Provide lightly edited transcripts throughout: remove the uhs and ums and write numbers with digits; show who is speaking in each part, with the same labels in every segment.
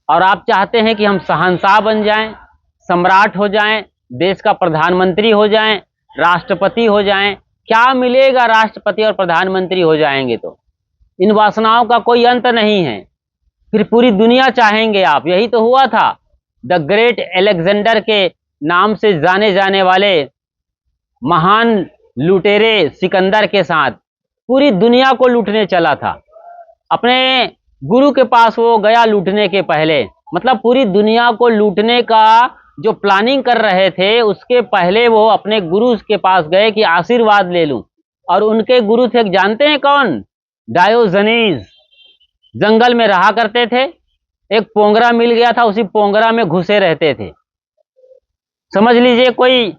Speaker 1: और आप चाहते हैं कि हम शहंशाह बन जाएं, सम्राट हो जाएं, देश का प्रधानमंत्री हो जाएं, राष्ट्रपति हो जाएं। क्या मिलेगा राष्ट्रपति और प्रधानमंत्री हो जाएंगे तो? इन वासनाओं का कोई अंत नहीं है। फिर पूरी दुनिया चाहेंगे आप। यही तो हुआ था द ग्रेट अलेक्जेंडर के नाम से जाने जाने वाले महान लुटेरे सिकंदर के साथ। पूरी दुनिया को लूटने चला था। अपने गुरु के पास वो गया लूटने के पहले, मतलब पूरी दुनिया को लूटने का जो प्लानिंग कर रहे थे उसके पहले वो अपने गुरु के पास गए कि आशीर्वाद ले लूं। और उनके गुरु थे, जानते हैं कौन? डायोजनीज। जंगल में रहा करते थे। एक पोंगरा मिल गया था, उसी पोंगरा में घुसे रहते थे। समझ लीजिए कोई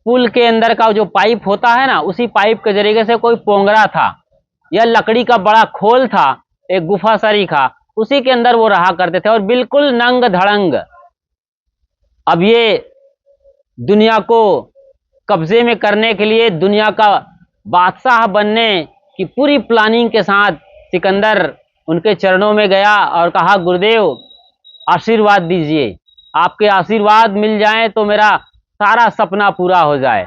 Speaker 1: पुल के अंदर का जो पाइप होता है ना, उसी पाइप के जरिए से कोई पोंगरा था, या लकड़ी का बड़ा खोल था, एक गुफा सरीखा, उसी के अंदर वो रहा करते थे और बिल्कुल नंग धड़ंग। अब ये दुनिया को कब्जे में करने के लिए, दुनिया का बादशाह बनने की पूरी प्लानिंग के साथ सिकंदर उनके चरणों में गया और कहा, गुरुदेव आशीर्वाद दीजिए, आपके आशीर्वाद मिल जाए तो मेरा सारा सपना पूरा हो जाए।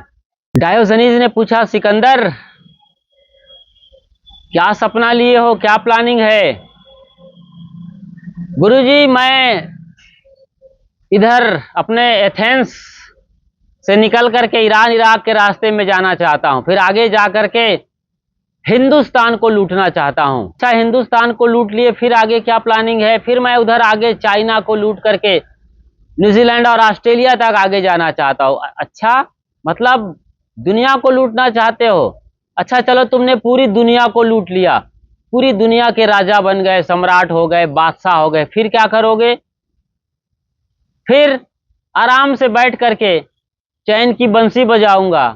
Speaker 1: डायोजनीज ने पूछा, सिकंदर क्या सपना लिए हो, क्या प्लानिंग है? गुरुजी मैं इधर अपने एथेंस से निकल करके ईरान इराक के रास्ते में जाना चाहता हूं, फिर आगे जा करके हिंदुस्तान को लूटना चाहता हूं। अच्छा, हिंदुस्तान को लूट लिए, फिर आगे क्या प्लानिंग है? फिर मैं उधर आगे चाइना को लूट करके न्यूजीलैंड और ऑस्ट्रेलिया तक आगे जाना चाहता हूं। अच्छा, मतलब दुनिया को लूटना चाहते हो? अच्छा चलो, तुमने पूरी दुनिया को लूट लिया, पूरी दुनिया के राजा बन गए, सम्राट हो गए, बादशाह हो गए, फिर क्या करोगे? फिर आराम से बैठ करके चैन की बंसी बजाऊंगा।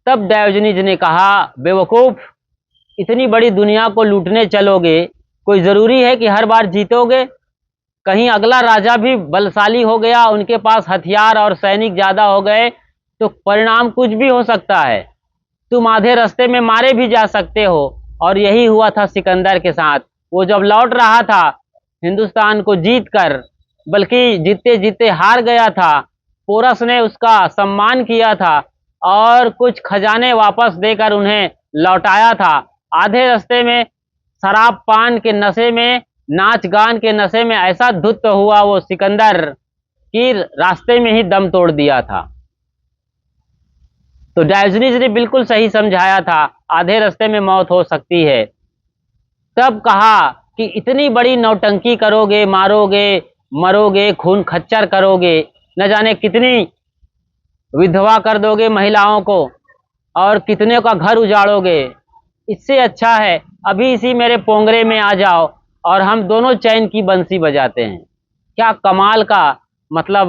Speaker 1: तब डायोजनीज ने कहा, बेवकूफ, इतनी बड़ी दुनिया को लूटने चलोगे, कोई जरूरी है कि हर बार जीतोगे? कहीं अगला राजा भी बलशाली हो गया, उनके पास हथियार और सैनिक ज्यादा हो गए, तो परिणाम कुछ भी हो सकता है। तुम आधे रास्ते में मारे भी जा सकते हो। और यही हुआ था सिकंदर के साथ। वो जब लौट रहा था हिंदुस्तान को जीत कर, बल्कि जीतते जीतते हार गया था, पोरस ने उसका सम्मान किया था और कुछ खजाने वापस देकर उन्हें लौटाया था। आधे रास्ते में शराब पान के नशे में, नाच गान के नशे में ऐसा धुत हुआ वो सिकंदर कि रास्ते में ही दम तोड़ दिया था। तो डायोजनीज ने बिल्कुल सही समझाया था, आधे रास्ते में मौत हो सकती है। तब कहा कि इतनी बड़ी नौटंकी करोगे, मारोगे, मरोगे, खून खच्चर करोगे, न जाने कितनी विधवा कर दोगे महिलाओं को और कितने का घर उजाड़ोगे। इससे अच्छा है अभी इसी मेरे पोंगरे में आ जाओ और हम दोनों चैन की बंसी बजाते हैं। क्या कमाल का मतलब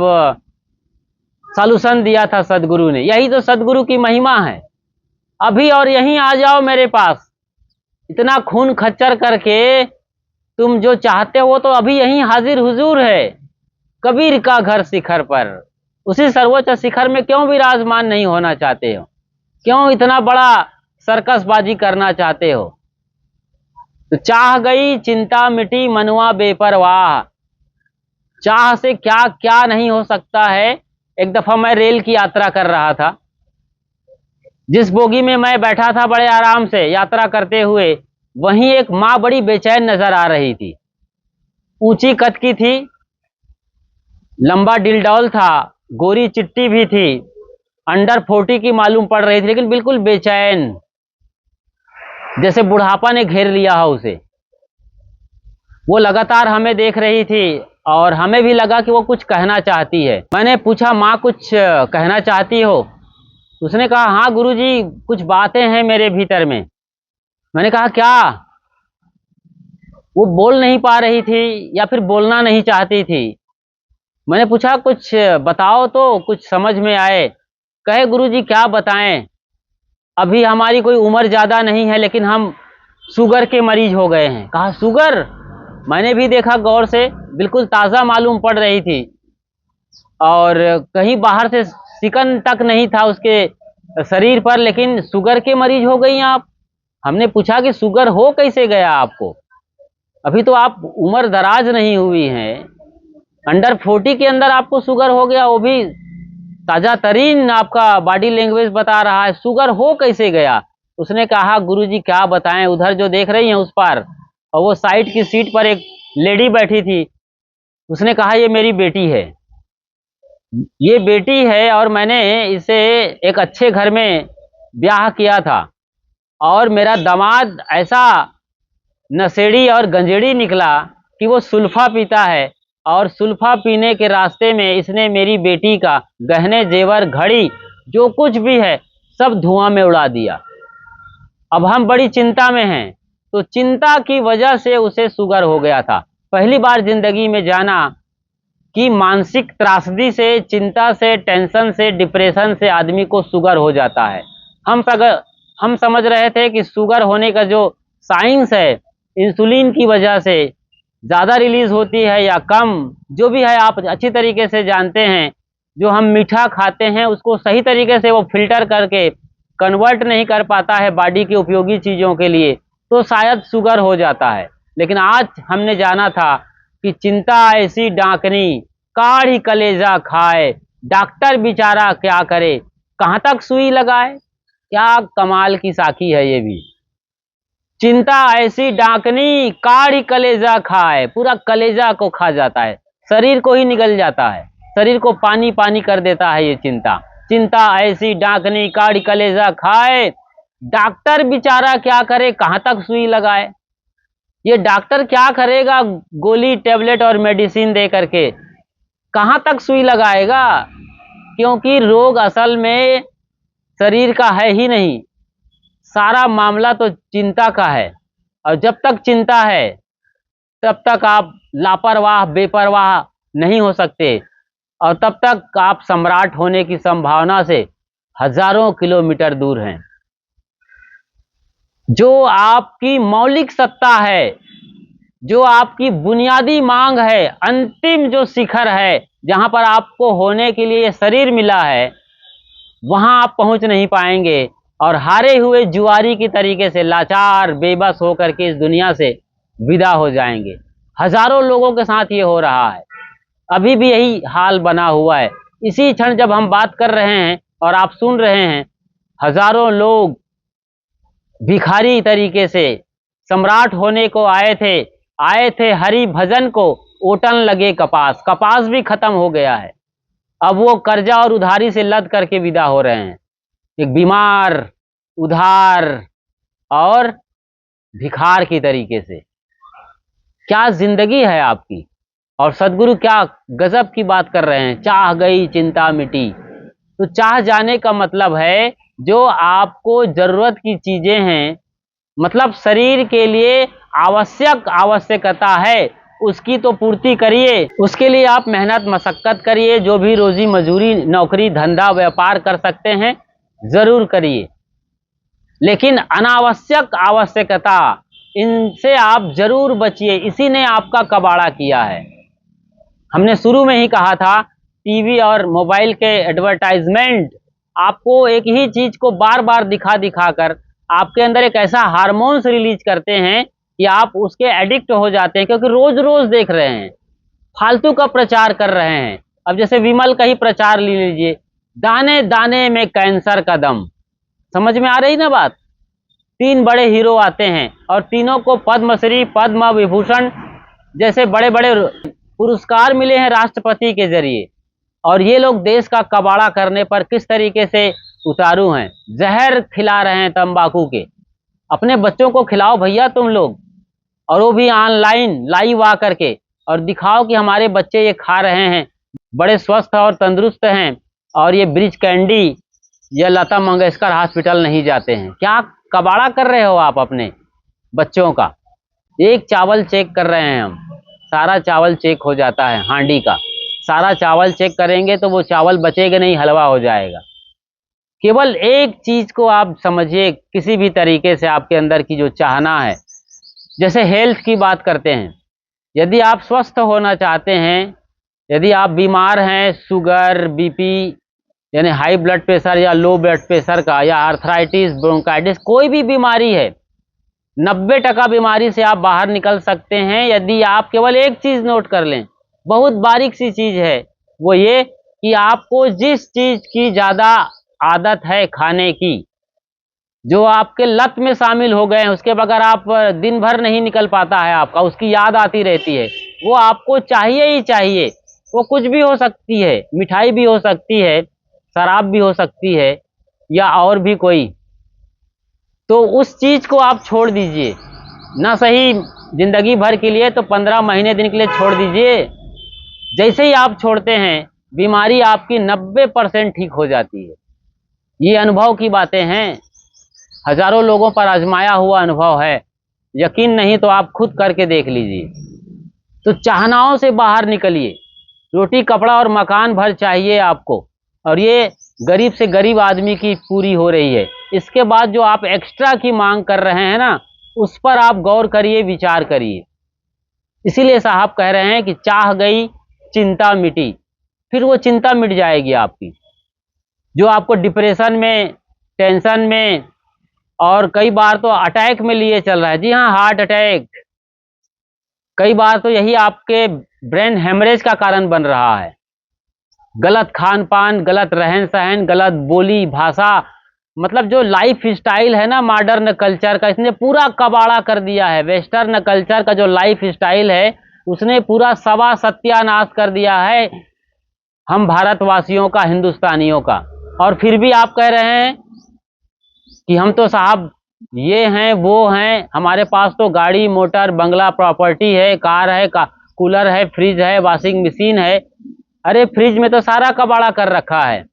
Speaker 1: सॉल्यूशन दिया था सदगुरु ने। यही तो सदगुरु की महिमा है। अभी और यहीं आ जाओ मेरे पास, इतना खून खच्चर करके तुम जो चाहते हो तो अभी यहीं हाजिर हुजूर है। कबीर का घर शिखर पर, उसी सर्वोच्च शिखर में क्यों विराजमान नहीं होना चाहते हो? क्यों इतना बड़ा सर्कसबाजी करना चाहते हो? तो चाह गई चिंता मिटी मनवा बेपरवाह। चाह से क्या क्या नहीं हो सकता है। एक दफा मैं रेल की यात्रा कर रहा था, जिस बोगी में मैं बैठा था बड़े आराम से यात्रा करते हुए, वहीं एक माँ बड़ी बेचैन नजर आ रही थी। ऊंची कद की थी, लंबा डिलडौल था, गोरी चिट्टी भी थी, अंडर 40 की मालूम पड़ रही थी, लेकिन बिल्कुल बेचैन, जैसे बुढ़ापा ने घेर लिया हो उसे। वो लगातार हमें देख रही थी और हमें भी लगा कि वो कुछ कहना चाहती है। मैंने पूछा, माँ कुछ कहना चाहती हो? उसने कहा, हाँ गुरुजी, कुछ बातें हैं मेरे भीतर में। मैंने कहा, क्या? वो बोल नहीं पा रही थी या फिर बोलना नहीं चाहती थी। मैंने पूछा, कुछ बताओ तो कुछ समझ में आए। कहे, गुरुजी क्या बताएं, अभी हमारी कोई उम्र ज्यादा नहीं है, लेकिन हम शुगर के मरीज हो गए हैं। कहा, शुगर? मैंने भी देखा गौर से, बिल्कुल ताजा मालूम पड़ रही थी और कहीं बाहर से सिकन तक नहीं था उसके शरीर पर, लेकिन शुगर के मरीज हो गई आप। हमने पूछा कि शुगर हो कैसे गया आपको? अभी तो आप उम्र दराज नहीं हुई हैं, अंडर 40 के अंदर आपको शुगर हो गया, वो भी ताजा तरीन आपका बॉडी लैंग्वेज बता रहा है, शुगर हो कैसे गया? उसने कहा गुरुजी क्या बताएं, उधर जो देख रही हैं उस पर, और वो साइड की सीट पर एक लेडी बैठी थी, उसने कहा ये मेरी बेटी है, ये बेटी है और मैंने इसे एक अच्छे घर में ब्याह किया था, और मेरा दामाद ऐसा नशेड़ी और गंजेड़ी निकला कि वो सुल्फा पीता है, और सुल्फा पीने के रास्ते में इसने मेरी बेटी का गहने जेवर घड़ी जो कुछ भी है सब धुआं में उड़ा दिया। अब हम बड़ी चिंता में हैं। तो चिंता की वजह से उसे शुगर हो गया था। पहली बार जिंदगी में जाना कि मानसिक त्रासदी से, चिंता से, टेंशन से, डिप्रेशन से आदमी को शुगर हो जाता है। हम समझ रहे थे कि शुगर होने का जो साइंस है, इंसुलिन की वजह से ज़्यादा रिलीज होती है या कम, जो भी है आप अच्छी तरीके से जानते हैं। जो हम मीठा खाते हैं उसको सही तरीके से वो फिल्टर करके कन्वर्ट नहीं कर पाता है बॉडी की उपयोगी चीज़ों के लिए, तो शायद शुगर हो जाता है। लेकिन आज हमने जाना था कि चिंता ऐसी डाकनी काढ़ी कलेजा खाए, डॉक्टर बेचारा क्या करे, कहाँ तक सुई लगाए। क्या कमाल की साखी है ये भी। चिंता ऐसी डाकनी काढ़ी कलेजा खाए, पूरा कलेजा को खा जाता है, शरीर को ही निगल जाता है, शरीर को पानी पानी कर देता है ये चिंता। चिंता ऐसी डाकनी काढ़ी कलेजा खाए, डॉक्टर बेचारा क्या करे, कहाँ तक सुई लगाए। ये डॉक्टर क्या करेगा गोली टेबलेट और मेडिसिन दे करके, कहाँ तक सुई लगाएगा? क्योंकि रोग असल में शरीर का है ही नहीं, सारा मामला तो चिंता का है। और जब तक चिंता है तब तक आप लापरवाह बेपरवाह नहीं हो सकते, और तब तक आप सम्राट होने की संभावना से हजारों किलोमीटर दूर हैं। जो आपकी मौलिक सत्ता है, जो आपकी बुनियादी मांग है, अंतिम जो शिखर है, जहां पर आपको होने के लिए शरीर मिला है, वहां आप पहुंच नहीं पाएंगे, और हारे हुए जुआरी की तरीके से लाचार बेबस होकर के इस दुनिया से विदा हो जाएंगे। हजारों लोगों के साथ ये हो रहा है, अभी भी यही हाल बना हुआ है। इसी क्षण जब हम बात कर रहे हैं और आप सुन रहे हैं, हजारों लोग भिखारी तरीके से सम्राट होने को आए थे हरि भजन को, ओटन लगे कपास, कपास भी खत्म हो गया है। अब वो कर्जा और उधारी से लद करके विदा हो रहे हैं, एक बीमार, उधार और भिखार की तरीके से। क्या जिंदगी है आपकी। और सदगुरु क्या गजब की बात कर रहे हैं, चाह गई चिंता मिटी। तो चाह जाने का मतलब है जो आपको जरूरत की चीजें हैं, मतलब शरीर के लिए आवश्यकता है, उसकी तो पूर्ति करिए। उसके लिए आप मेहनत मशक्कत करिए, जो भी रोजी मजूरी नौकरी धंधा व्यापार कर सकते हैं जरूर करिए, लेकिन अनावश्यक आवश्यकता इनसे आप जरूर बचिए। इसी ने आपका कबाड़ा किया है। हमने शुरू में ही कहा था, टीवी और मोबाइल के एडवर्टाइजमेंट आपको एक ही चीज को बार बार दिखा दिखा कर आपके अंदर एक ऐसा हार्मोन्स रिलीज करते हैं कि आप उसके एडिक्ट हो जाते हैं, क्योंकि रोज रोज देख रहे हैं, फालतू का प्रचार कर रहे हैं। अब जैसे विमल का ही प्रचार ले लीजिए, दाने दाने में कैंसर का दम, समझ में आ रही ना बात। 3 बड़े हीरो आते हैं और तीनों को पद्मश्री पद्म विभूषण जैसे बड़े बड़े पुरस्कार मिले हैं राष्ट्रपति के जरिए, और ये लोग देश का कबाड़ा करने पर किस तरीके से उतारू हैं। जहर खिला रहे हैं तंबाकू के, अपने बच्चों को खिलाओ भैया तुम लोग, और वो भी ऑनलाइन लाइव आ करके, और दिखाओ कि हमारे बच्चे ये खा रहे हैं, बड़े स्वस्थ और तंदुरुस्त हैं, और ये ब्रिज कैंडी या लता मंगेशकर हॉस्पिटल नहीं जाते हैं। क्या कबाड़ा कर रहे हो आप अपने बच्चों का। एक चावल चेक कर रहे हैं हम, सारा चावल चेक हो जाता है, हांडी का सारा चावल चेक करेंगे तो वो चावल बचेगा नहीं, हलवा हो जाएगा। केवल एक चीज को आप समझिए, किसी भी तरीके से आपके अंदर की जो चाहना है, जैसे हेल्थ की बात करते हैं, यदि आप स्वस्थ होना चाहते हैं, यदि आप बीमार हैं, शुगर बीपी यानी हाई ब्लड प्रेशर या लो ब्लड प्रेशर का, या आर्थराइटिस ब्रोंकाइटिस, कोई भी बीमारी है, 90% बीमारी से आप बाहर निकल सकते हैं यदि आप केवल एक चीज नोट कर लें, बहुत बारीक सी चीज है, वो ये कि आपको जिस चीज की ज्यादा आदत है खाने की, जो आपके लत में शामिल हो गए हैं, उसके बगैर आप दिन भर नहीं निकल पाता है आपका, उसकी याद आती रहती है, वो आपको चाहिए ही चाहिए। वो कुछ भी हो सकती है, मिठाई भी हो सकती है, शराब भी हो सकती है, या और भी कोई। तो उस चीज को आप छोड़ दीजिए, ना सही जिंदगी भर के लिए तो 15 महीने दिन के लिए छोड़ दीजिए। जैसे ही आप छोड़ते हैं, बीमारी आपकी 90% ठीक हो जाती है। ये अनुभव की बातें हैं, हजारों लोगों पर आजमाया हुआ अनुभव है। यकीन नहीं तो आप खुद करके देख लीजिए। तो चाहनाओं से बाहर निकलिए। रोटी कपड़ा और मकान भर चाहिए आपको, और ये गरीब से गरीब आदमी की पूरी हो रही है। इसके बाद जो आप एक्स्ट्रा की मांग कर रहे हैं ना, उस पर आप गौर करिए, विचार करिए। इसीलिए साहब कह रहे हैं कि चाह गई चिंता मिटी। फिर वो चिंता मिट जाएगी आपकी, जो आपको डिप्रेशन में, टेंशन में, और कई बार तो अटैक में लिए चल रहा है। जी हाँ, हार्ट अटैक। कई बार तो यही आपके ब्रेन हेमरेज का कारण बन रहा है। गलत खान पान, गलत रहन सहन, गलत बोली भाषा, मतलब जो लाइफ स्टाइल है ना मॉडर्न कल्चर का, इसने पूरा कबाड़ा कर दिया है। वेस्टर्न कल्चर का जो लाइफ स्टाइल है, उसने पूरा सवा सत्यानाश कर दिया है हम भारतवासियों का, हिंदुस्तानियों का। और फिर भी आप कह रहे हैं कि हम तो साहब ये हैं वो हैं, हमारे पास तो गाड़ी मोटर बंगला प्रॉपर्टी है, कार है, कूलर है, फ्रिज है, वॉशिंग मशीन है। अरे फ्रिज में तो सारा कबाड़ा कर रखा है।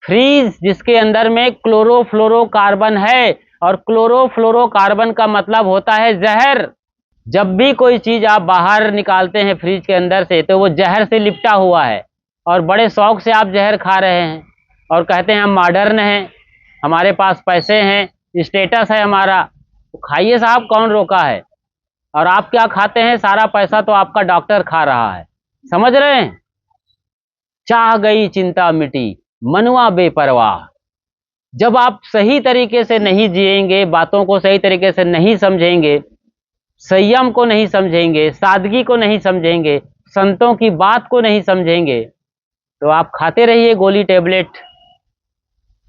Speaker 1: फ्रिज जिसके अंदर में क्लोरोफ्लोरोकार्बन है, और क्लोरोफ्लोरोकार्बन का मतलब होता है जहर। जब भी कोई चीज आप बाहर निकालते हैं फ्रिज के अंदर से, तो वो जहर से लिपटा हुआ है, और बड़े शौक से आप जहर खा रहे हैं और कहते हैं हम मॉडर्न हैं, हमारे पास पैसे हैं, स्टेटस है हमारा। तो खाइए साहब, कौन रोका है। और आप क्या खाते हैं, सारा पैसा तो आपका डॉक्टर खा रहा है। समझ रहे हैं। चाह गई चिंता मिटी, मनुआ बेपरवाह। जब आप सही तरीके से नहीं जिएंगे, बातों को सही तरीके से नहीं समझेंगे, संयम को नहीं समझेंगे, सादगी को नहीं समझेंगे, संतों की बात को नहीं समझेंगे, तो आप खाते रहिए गोली टेबलेट।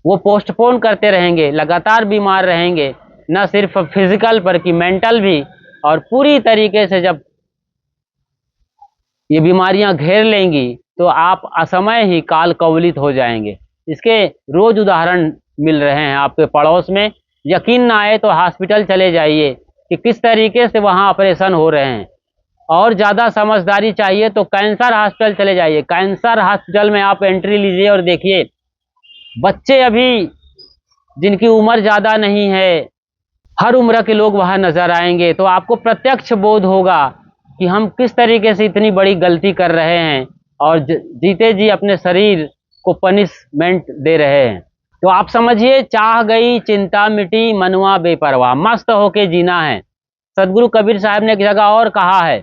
Speaker 1: वो पोस्टपोन करते रहेंगे, लगातार बीमार रहेंगे, न सिर्फ फिजिकल पर कि मेंटल भी। और पूरी तरीके से जब ये बीमारियां घेर लेंगी, तो आप असमय ही काल कवलित हो जाएंगे। इसके रोज उदाहरण मिल रहे हैं आपके पड़ोस में। यकीन ना आए तो हॉस्पिटल चले जाइए कि किस तरीके से वहां ऑपरेशन हो रहे हैं। और ज़्यादा समझदारी चाहिए तो कैंसर हॉस्पिटल चले जाइए। कैंसर हॉस्पिटल में आप एंट्री लीजिए और देखिए, बच्चे अभी जिनकी उम्र ज़्यादा नहीं है, हर उम्र के लोग वहाँ नजर आएंगे। तो आपको प्रत्यक्ष बोध होगा कि हम किस तरीके से इतनी बड़ी गलती कर रहे हैं, और जीते जी अपने शरीर को पनिशमेंट दे रहे हैं। तो आप समझिए, चाह गई चिंता मिटी, मनुआ बेपरवाह। मस्त होके जीना है। सदगुरु कबीर साहब ने एक जगह और कहा है,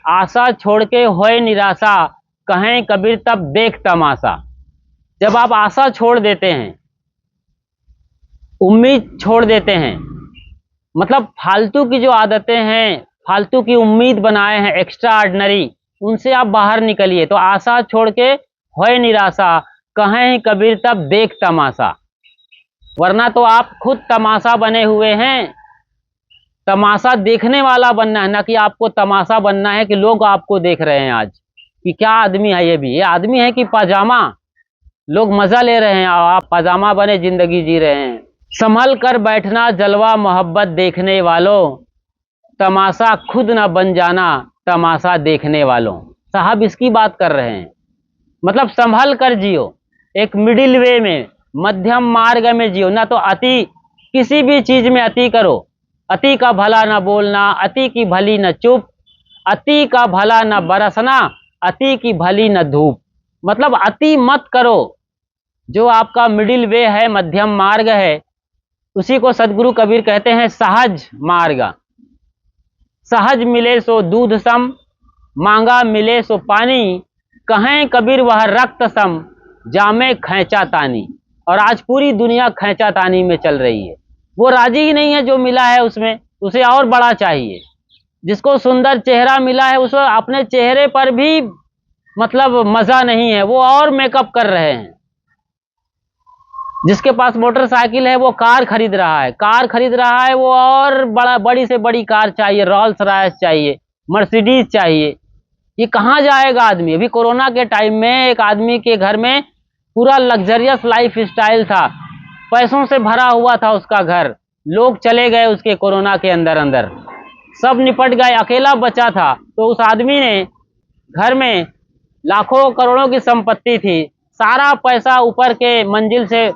Speaker 1: आशा छोड़ के होए निराशा, कहें कबीर तब देख तमाशा। जब आप आशा छोड़ देते हैं, उम्मीद छोड़ देते हैं, मतलब फालतू की जो आदतें हैं, फालतू की उम्मीद बनाए हैं एक्स्ट्रा ऑर्डिनरी, उनसे आप बाहर निकलिए। तो आशा छोड़ के होए निराशा, कहें कबीर तब देख तमाशा। वरना तो आप खुद तमाशा बने हुए हैं। तमाशा देखने वाला बनना है, ना कि आपको तमाशा बनना है कि लोग आपको देख रहे हैं आज कि क्या आदमी है ये आदमी है कि पाजामा। लोग मजा ले रहे हैं और आप पाजामा बने जिंदगी जी रहे हैं। संभल कर बैठना जलवा मोहब्बत देखने वालों, तमाशा खुद न बन जाना तमाशा देखने वालों। साहब इसकी बात कर रहे हैं। मतलब संभल कर जियो, एक मिडिल वे में, मध्यम मार्ग में जियो। ना तो अति, किसी भी चीज में अति करो। अति का भला न बोलना, अति की भली न चुप, अति का भला न बरसना, अति की भली न धूप। मतलब अति मत करो। जो आपका मिडिल वे है, मध्यम मार्ग है, उसी को सदगुरु कबीर कहते हैं सहज मार्ग। सहज मिले सो दूध सम, मांगा मिले सो पानी, कहें कबीर वह रक्त सम, जामे खैंचा तानी। और आज पूरी दुनिया खैंचा तानी में चल रही है। वो राजी ही नहीं है जो मिला है उसमें, उसे और बड़ा चाहिए। जिसको सुंदर चेहरा मिला है, उसे अपने चेहरे पर भी मतलब मजा नहीं है, वो और मेकअप कर रहे हैं। जिसके पास मोटरसाइकिल है वो कार खरीद रहा है, कार खरीद रहा है वो और बड़ी से बड़ी कार चाहिए, रोल्स रॉयस चाहिए, मर्सिडीज चाहिए। ये कहाँ जाएगा आदमी? अभी कोरोना के टाइम में एक आदमी के घर में पूरा लग्जरियस लाइफ स्टाइल था, पैसों से भरा हुआ था उसका घर, लोग चले गए उसके कोरोना के अंदर अंदर, सब निपट गए, अकेला बचा था। तो उस आदमी ने घर में लाखों करोड़ों की संपत्ति थी, सारा पैसा ऊपर के मंजिल से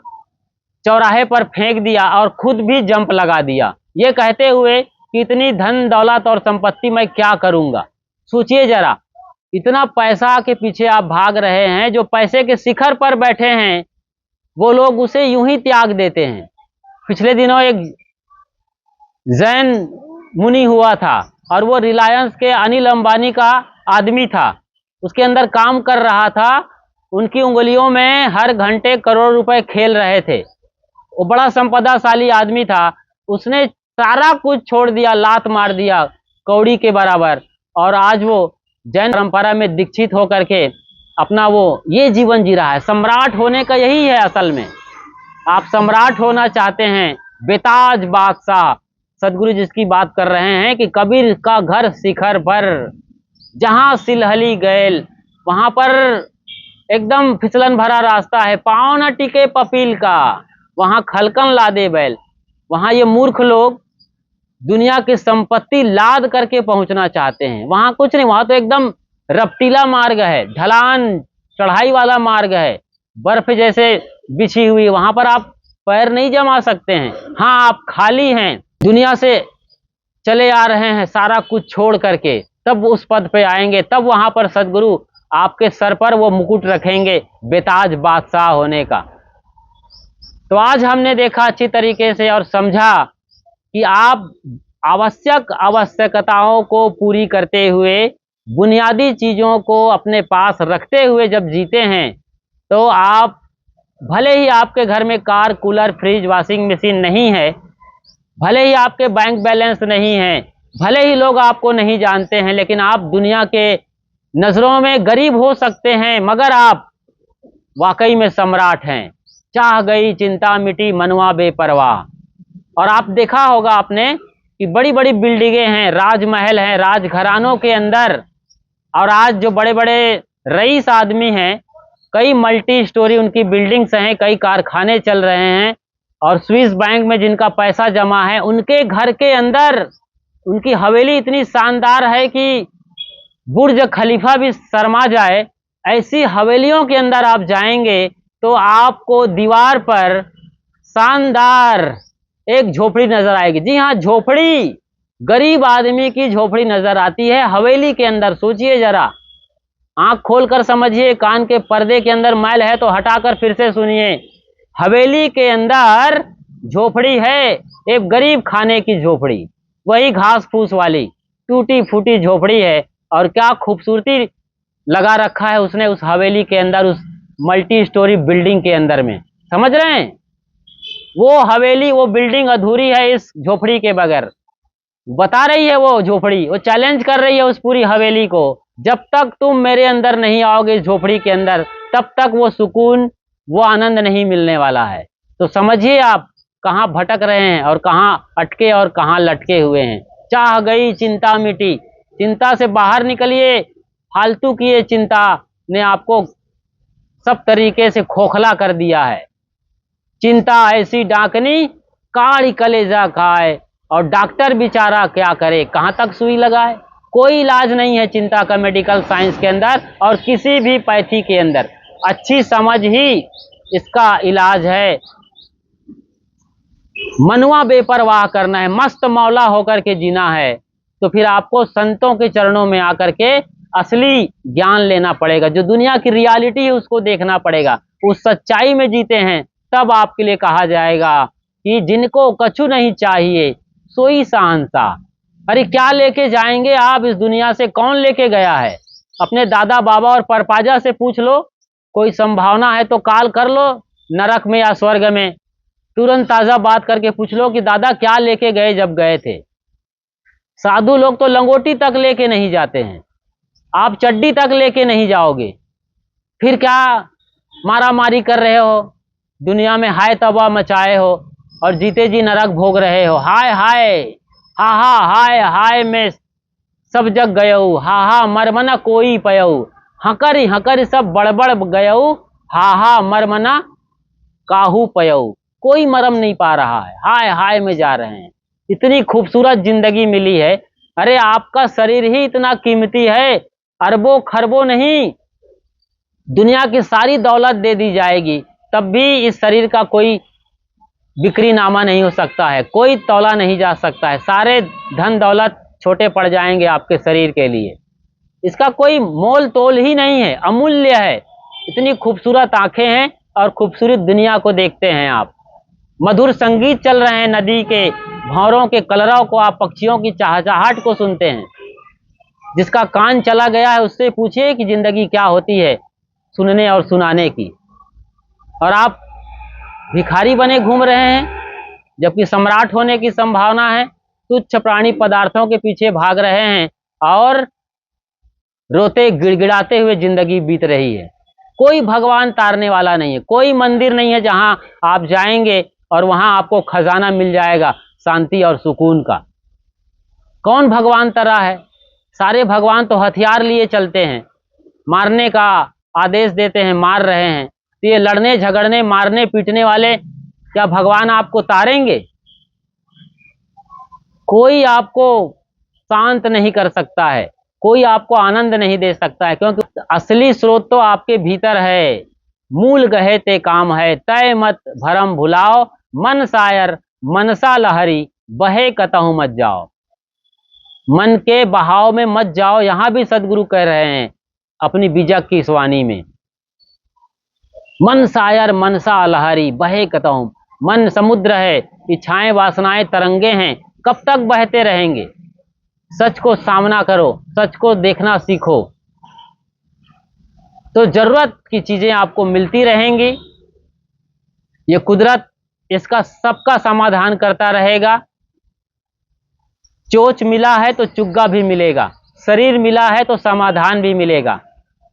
Speaker 1: चौराहे पर फेंक दिया और खुद भी जंप लगा दिया, ये कहते हुए कि इतनी धन दौलत और संपत्ति मैं क्या करूंगा। सोचिए जरा, इतना पैसा के पीछे आप भाग रहे हैं, जो पैसे के शिखर पर बैठे हैं वो लोग उसे यूं ही त्याग देते हैं। पिछले दिनों एक जैन मुनि हुआ था और वो रिलायंस के अनिल अंबानी का आदमी था, उसके अंदर काम कर रहा था, उनकी उंगलियों में हर घंटे करोड़ रुपए खेल रहे थे। वो बड़ा संपदाशाली आदमी था, उसने सारा कुछ छोड़ दिया, लात मार दिया कौड़ी के बराबर, और आज वो जैन परंपरा में दीक्षित होकर के अपना वो ये जीवन जी रहा है। सम्राट होने का यही है असल में। आप सम्राट होना चाहते हैं, बेताज बादशाह, सदगुरु जिसकी बात कर रहे हैं कि कबीर का घर शिखर पर, जहां सिलहली गैल, वहां पर एकदम फिसलन भरा रास्ता है, पाँव न टिके पपील का, वहां खलकन लादे बैल। वहां ये मूर्ख लोग दुनिया की संपत्ति लाद करके पहुंचना चाहते हैं, वहां कुछ नहीं, वहां तो एकदम रपटीला मार्ग है, ढलान चढ़ाई वाला मार्ग है, बर्फ जैसे बिछी हुई, वहां पर आप पैर नहीं जमा सकते हैं। हाँ, आप खाली हैं, दुनिया से चले आ रहे हैं सारा कुछ छोड़ करके, तब उस पद पे आएंगे, तब वहां पर सदगुरु आपके सर पर वो मुकुट रखेंगे बेताज बादशाह होने का। तो आज हमने देखा अच्छी तरीके से और समझा कि आप आवश्यकताओं को पूरी करते हुए, बुनियादी चीजों को अपने पास रखते हुए जब जीते हैं, तो आप, भले ही आपके घर में car, cooler, fridge, washing machine नहीं है, भले ही आपके बैंक बैलेंस नहीं है, भले ही लोग आपको नहीं जानते हैं, लेकिन आप दुनिया के नजरों में गरीब हो सकते हैं, मगर आप वाकई में सम्राट हैं। चाह गई चिंता मिटी मनवा बेपरवाह। और आप देखा होगा आपने कि बड़ी बड़ी बिल्डिंगें हैं, राजमहल हैं, राजघरानों के अंदर, और आज जो बड़े बड़े रईस आदमी हैं, कई मल्टी स्टोरी उनकी बिल्डिंग्स हैं, कई कारखाने चल रहे हैं, और स्विस बैंक में जिनका पैसा जमा है, उनके घर के अंदर उनकी हवेली इतनी शानदार है कि बुर्ज खलीफा भी शर्मा जाए। ऐसी हवेलियों के अंदर आप जाएंगे तो आपको दीवार पर शानदार एक झोपड़ी नजर आएगी। जी हाँ, झोपड़ी, गरीब आदमी की झोपड़ी नजर आती है हवेली के अंदर। सोचिए जरा, आंख खोलकर समझिए, कान के पर्दे के अंदर मैल है तो हटाकर फिर से सुनिए। हवेली के अंदर झोपड़ी है, एक गरीब खाने की झोपड़ी, वही घास फूस वाली टूटी फूटी झोपड़ी है, और क्या खूबसूरती लगा रखा है उसने उस हवेली के अंदर, उस मल्टी स्टोरी बिल्डिंग के अंदर में। समझ रहे हैं? वो हवेली, वो बिल्डिंग अधूरी है इस झोपड़ी के बगैर। बता रही है वो झोपड़ी, वो चैलेंज कर रही है उस पूरी हवेली को, जब तक तुम मेरे अंदर नहीं आओगे इस झोपड़ी के अंदर, तब तक वो सुकून, वो आनंद नहीं मिलने वाला है। तो समझिए आप कहाँ भटक रहे हैं और कहाँ अटके और कहाँ लटके हुए हैं। चाह गई चिंता मिटी, चिंता से बाहर निकलिए। फालतू की ये चिंता ने आपको सब तरीके से खोखला कर दिया है। चिंता ऐसी डाकनी काढ़ी कलेजा खाए, और डॉक्टर बेचारा क्या करे, कहाँ तक सुई लगाए। कोई इलाज नहीं है चिंता का मेडिकल साइंस के अंदर और किसी भी पैथी के अंदर। अच्छी समझ ही इसका इलाज है। मनवा बेपरवाह करना है, मस्त मौला होकर के जीना है, तो फिर आपको संतों के चरणों में आकर के असली ज्ञान लेना पड़ेगा, जो दुनिया की रियलिटी है उसको देखना पड़ेगा, उस सच्चाई में जीते हैं, तब आपके लिए कहा जाएगा कि जिनको कछु नहीं चाहिए सोई सहंसा। अरे क्या लेके जाएंगे आप इस दुनिया से? कौन लेके गया है? अपने दादा बाबा और परपाजा से पूछ लो, कोई संभावना है तो काल कर लो नरक में या स्वर्ग में, तुरंत ताजा बात करके पूछ लो कि दादा क्या लेके गए जब गए थे। साधु लोग तो लंगोटी तक लेके नहीं जाते हैं। आप चड्डी तक लेके नहीं जाओगे, फिर क्या मारा मारी कर रहे हो, दुनिया में हाय तबाह मचाए हो और जीते जी नरक भोग रहे हो। हाय हाय, हा हा हाय हाय में सब जग गयऊ, हा हा मरमना कोई पयऊ, हकर हकर सब बड़बड़ गयऊ, हा हा मरमना काहू पयऊ। कोई मरम नहीं पा रहा है, हाय हाय में जा रहे हैं। इतनी खूबसूरत जिंदगी मिली है। अरे आपका शरीर ही इतना कीमती है, अरबों खरबों नहीं, दुनिया की सारी दौलत दे दी जाएगी तब भी इस शरीर का कोई बिक्री नामा नहीं हो सकता है, कोई तौला नहीं जा सकता है। सारे धन दौलत छोटे पड़ जाएंगे आपके शरीर के लिए। इसका कोई मोल तोल ही नहीं है, अमूल्य है। इतनी खूबसूरत आंखें हैं और खूबसूरत दुनिया को देखते हैं आप। मधुर संगीत चल रहे हैं नदी के, भंवरों के कलरव को, आप पक्षियों की चहचहाहट को सुनते हैं। जिसका कान चला गया है उससे पूछिए कि जिंदगी क्या होती है सुनने और सुनाने की। और आप भिखारी बने घूम रहे हैं, जबकि सम्राट होने की संभावना है। तुच्छ प्राणी पदार्थों के पीछे भाग रहे हैं और रोते गिड़गिड़ाते हुए जिंदगी बीत रही है। कोई भगवान तारने वाला नहीं है, कोई मंदिर नहीं है जहां आप जाएंगे और वहां आपको खजाना मिल जाएगा शांति और सुकून का। कौन भगवान तरा है? सारे भगवान तो हथियार लिए चलते हैं, मारने का आदेश देते हैं, मार रहे हैं। तो ये लड़ने झगड़ने मारने पीटने वाले क्या भगवान आपको तारेंगे? कोई आपको शांत नहीं कर सकता है, कोई आपको आनंद नहीं दे सकता है, क्योंकि असली स्रोत तो आपके भीतर है। मूल गहे ते काम है, तय मत भरम भुलाओ, मन सायर मनसा लहरी, बहे कतहु मत जाओ। मन के बहाव में मत जाओ, यहां भी सदगुरु कह रहे हैं अपनी बीजक की इस वाणी में। मन सायर मनसा लहरी, बहे कतहु। मन समुद्र है, इच्छाएं वासनाएं तरंगे हैं, कब तक बहते रहेंगे? सच को सामना करो, सच को देखना सीखो, तो जरूरत की चीजें आपको मिलती रहेंगी। ये कुदरत इसका सबका समाधान करता रहेगा। चोच मिला है तो चुग्गा भी मिलेगा, शरीर मिला है तो समाधान भी मिलेगा।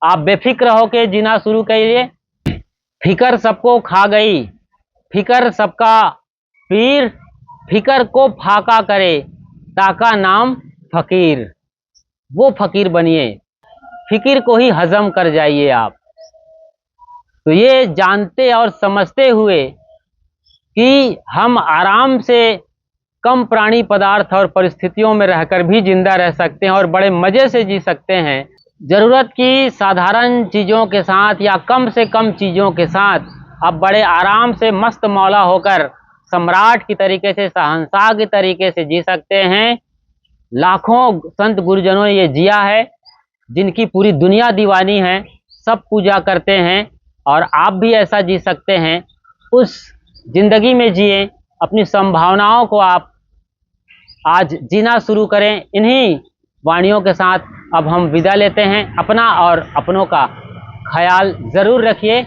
Speaker 1: आप बेफिक्र होकर जीना शुरू करिए। फिकर सबको खा गई, फिकर सबका पीर, फिकर को फाका करे, ताका नाम फकीर। वो फकीर बनिए, फिक्र को ही हजम कर जाइए आप। तो ये जानते और समझते हुए कि हम आराम से कम प्राणी पदार्थ और परिस्थितियों में रहकर भी जिंदा रह सकते हैं और बड़े मजे से जी सकते हैं। जरूरत की साधारण चीजों के साथ या कम से कम चीजों के साथ आप बड़े आराम से मस्त मौला होकर सम्राट की तरीके से, शहंशाह की तरीके से जी सकते हैं। लाखों संत गुरुजनों ने ये जिया है, जिनकी पूरी दुनिया दीवानी है, सब पूजा करते हैं, और आप भी ऐसा जी सकते हैं। उस जिंदगी में जिए, अपनी संभावनाओं को आप आज जीना शुरू करें। इन्हीं वाणियों के साथ अब हम विदा लेते हैं। अपना और अपनों का ख्याल ज़रूर रखिए।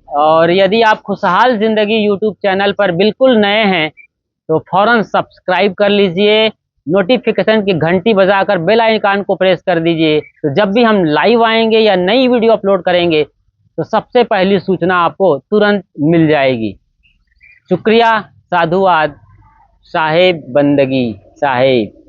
Speaker 1: और यदि आप खुशहाल ज़िंदगी यूट्यूब चैनल पर बिल्कुल नए हैं तो फ़ौरन सब्सक्राइब कर लीजिए, नोटिफिकेशन की घंटी बजाकर बेल आइकन को प्रेस कर दीजिए, तो जब भी हम लाइव आएंगे या नई वीडियो अपलोड करेंगे तो सबसे पहली सूचना आपको तुरंत मिल जाएगी। शुक्रिया, साधुवाद, साहेब बंदगी, साहेब।